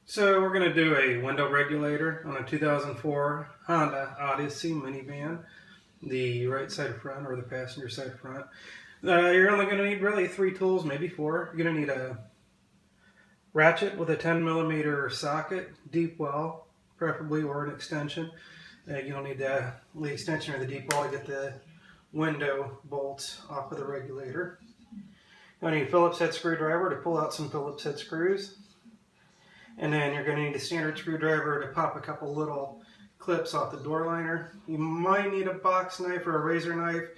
So we're going to do a window regulator on a 2004 Honda Odyssey minivan, the right side front or the passenger side front. You're only going to need really 3 tools, maybe 4. You're going to need a ratchet with a 10mm socket, deep well, preferably, or an extension. You'll need the extension or the deep well to get the window bolts off of the regulator. You'll need a Phillips head screwdriver to pull out some Phillips head screws. And then you're going to need a standard screwdriver to pop a couple little clips off the door liner. You might need a box knife or a razor knife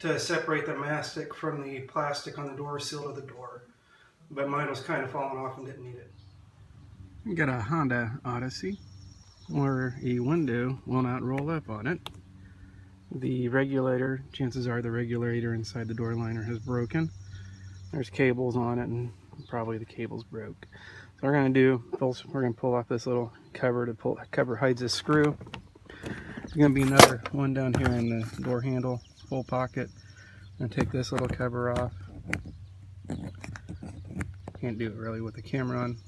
to separate the mastic from the plastic on the door seal of the door. But mine was kind of falling off and didn't need it. You got a Honda Odyssey where a window will not roll up on it. The regulator, chances are the regulator inside the door liner has broken. There's cables on it and probably the cables broke. So we're going to pull off this little cover to cover hides this screw. There's going to be another one down here in the door handle, full pocket. I'm going to take this little cover off. Can't do it really with the camera on.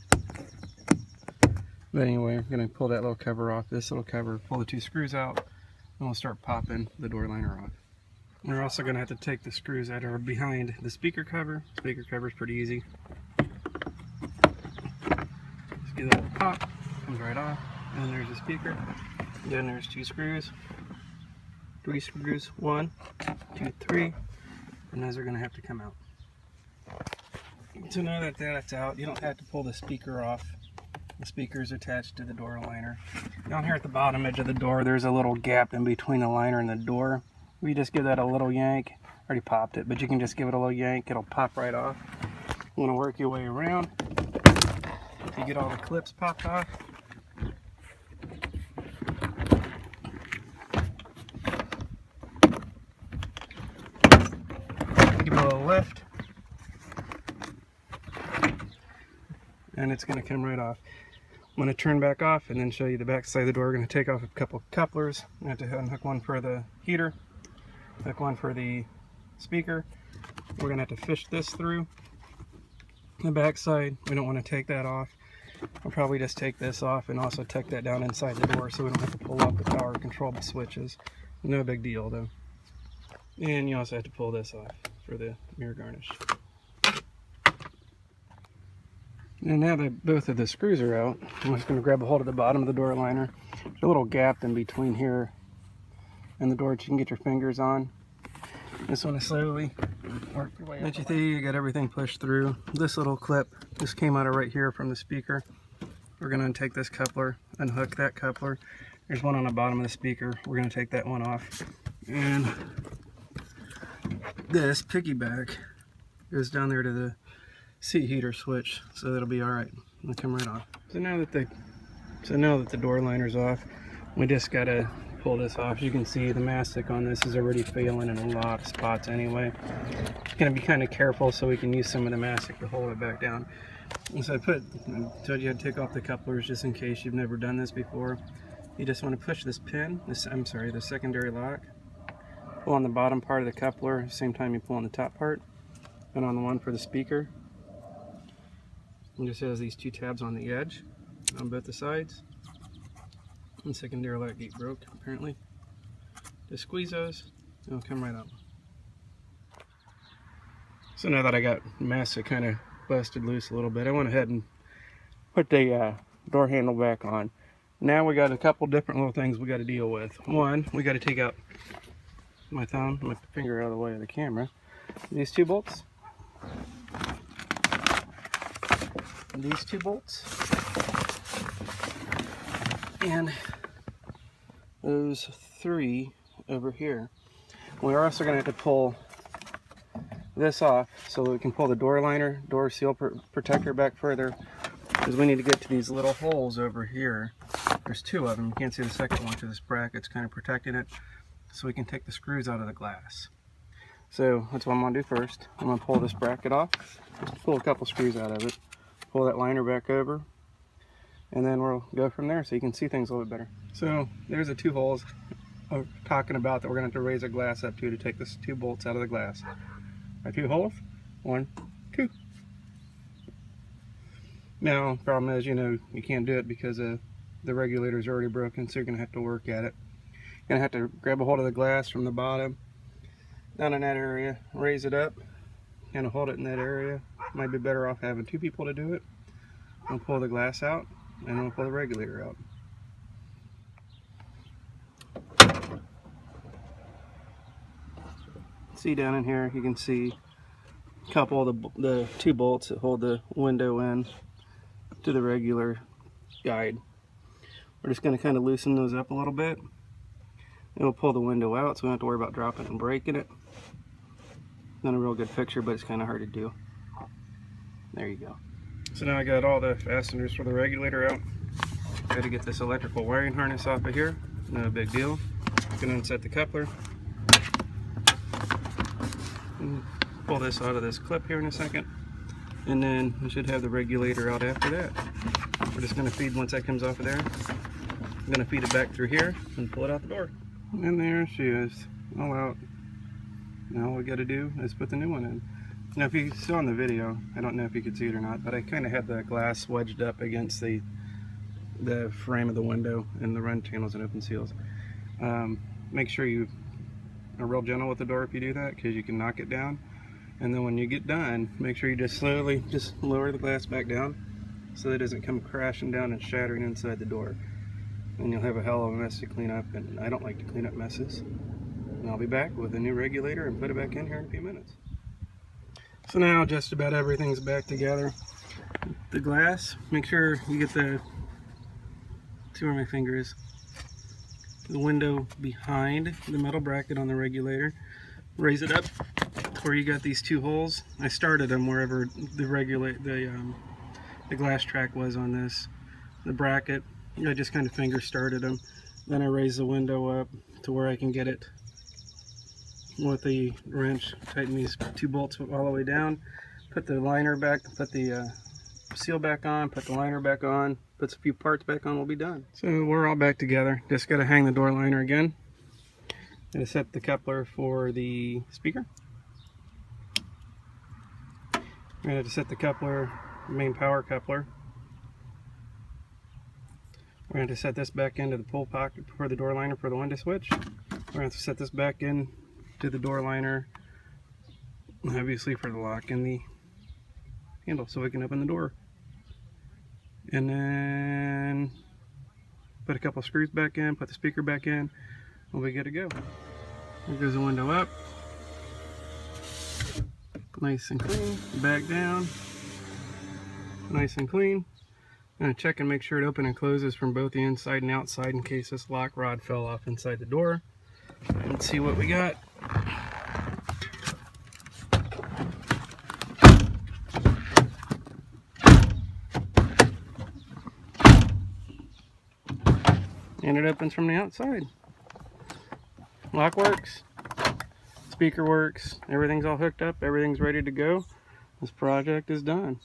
But anyway, I'm going to pull that little cover off, this little cover, pull the 2 screws out, and we'll start popping the door liner off. We're also going to have to take the screws that are behind the speaker cover. Speaker cover is pretty easy. Just give that a pop, comes right off, and there's the speaker. Then there's 2 screws, 3 screws, 1, 2, 3, and those are going to have to come out. So now that that's out, you don't have to pull the speaker off. The speaker is attached to the door liner. Down here at the bottom edge of the door, there's a little gap in between the liner and the door. We just give that a little yank. Already popped it, but you can just give it a little yank. It'll pop right off. You want to work your way around. You get all the clips popped off. Give it a little lift. And it's going to come right off. I'm going to turn back off and then show you the back side of the door. We're going to take off a couple of couplers. I have to unhook one for the heater, hook one for the speaker. We're going to have to fish this through the back side. We don't want to take that off. I'll probably just take this off and also tuck that down inside the door so we don't have to pull up the power control switches. No big deal though. And you also have to pull this off for the mirror garnish. And now that both of the screws are out, I'm just going to grab a hold of the bottom of the door liner. There's a little gap in between here and the door that you can get your fingers on. Just want to slowly work your way up. You got everything pushed through. This little clip just came out of right here from the speaker. We're going to take this coupler, unhook that coupler. There's one on the bottom of the speaker. We're going to take that one off. And this piggyback goes down there to the seat heater switch, so that'll be all right. It'll come right off. So now that the door liner's off, we just gotta pull this off. As you can see, the mastic on this is already failing in a lot of spots anyway. Gonna be kind of careful so we can use some of the mastic to hold it back down. And so I told you I'd take off the couplers just in case you've never done this before. You just want to push this pin, the secondary lock, pull on the bottom part of the coupler at the same time you pull on the top part, and on the one for the speaker. It just has these 2 tabs on the edge on both the sides. And secondary lock gate broke apparently. Just squeeze those and it'll come right out. So now that I got mastic kind of busted loose a little bit, I went ahead and put the door handle back on. Now we got a couple different little things we got to deal with. One, we got to take out my finger out of the way of the camera. These 2 bolts. These 2 bolts and those 3 over here. We're also going to have to pull this off so that we can pull the door liner, door seal protector back further, because we need to get to these little holes over here. There's 2 of them. You can't see the second one because this bracket's kind of protecting it, so we can take the screws out of the glass. So that's what I'm going to do first. I'm going to pull this bracket off, just pull a couple screws out of it. Pull that liner back over, and then we'll go from there so you can see things a little bit better. So there's the 2 holes I'm talking about that we're going to have to raise our glass up to take this 2 bolts out of the glass. Our 2 holes, 1, 2. Now, problem is, you can't do it because the regulator is already broken, so you're going to have to work at it. You're going to have to grab a hold of the glass from the bottom, down in that area, raise it up, and hold it in that area. Might be better off having 2 people to do it. We'll pull the glass out, and we'll pull the regulator out. See down in here, you can see a couple of the 2 bolts that hold the window in to the regular guide. We're just going to kind of loosen those up a little bit, and we'll pull the window out so we don't have to worry about dropping and breaking it. Not a real good picture, but it's kind of hard to do. There you go. So now I got all the fasteners for the regulator out. Got to get this electrical wiring harness off of here. No big deal. Gonna unset the coupler. And pull this out of this clip here in a second. And then we should have the regulator out after that. We're just gonna feed, once that comes off of there, I'm gonna feed it back through here and pull it out the door. And there she is, all out. Now all we gotta do is put the new one in. Now if you saw in the video, I don't know if you could see it or not, but I kind of had the glass wedged up against the frame of the window and the run channels and open seals. Make sure you are real gentle with the door if you do that, because you can knock it down. And then when you get done, make sure you just slowly just lower the glass back down so that it doesn't come crashing down and shattering inside the door. And you'll have a hell of a mess to clean up, and I don't like to clean up messes. And I'll be back with a new regulator and put it back in here in a few minutes. So now just about everything's back together. The glass, make sure you get the, see where my finger is, the window behind the metal bracket on the regulator. Raise it up to where you got these 2 holes. I started them wherever the glass track was on this, the bracket. I just kind of finger started them. Then I raised the window up to where I can get it with the wrench, tighten these 2 bolts all the way down, put the liner back, put the seal back on, put the liner back on, put a few parts back on, we'll be done. So we're all back together. Just got to hang the door liner again. Going to set the coupler for the speaker. We're going to set the coupler, main power coupler. We're going to set this back into the pull pocket for the door liner for the window switch. We're going to set this back in to the door liner, obviously for the lock and the handle so we can open the door. And then put a couple screws back in, put the speaker back in, we'll be good to go. There goes the window up. Nice and clean. Back down. Nice and clean. I'm going to check and make sure it opens and closes from both the inside and outside in case this lock rod fell off inside the door. Let's see what we got. And it opens from the outside. Lock works, speaker works, everything's all hooked up, everything's ready to go. This project is done.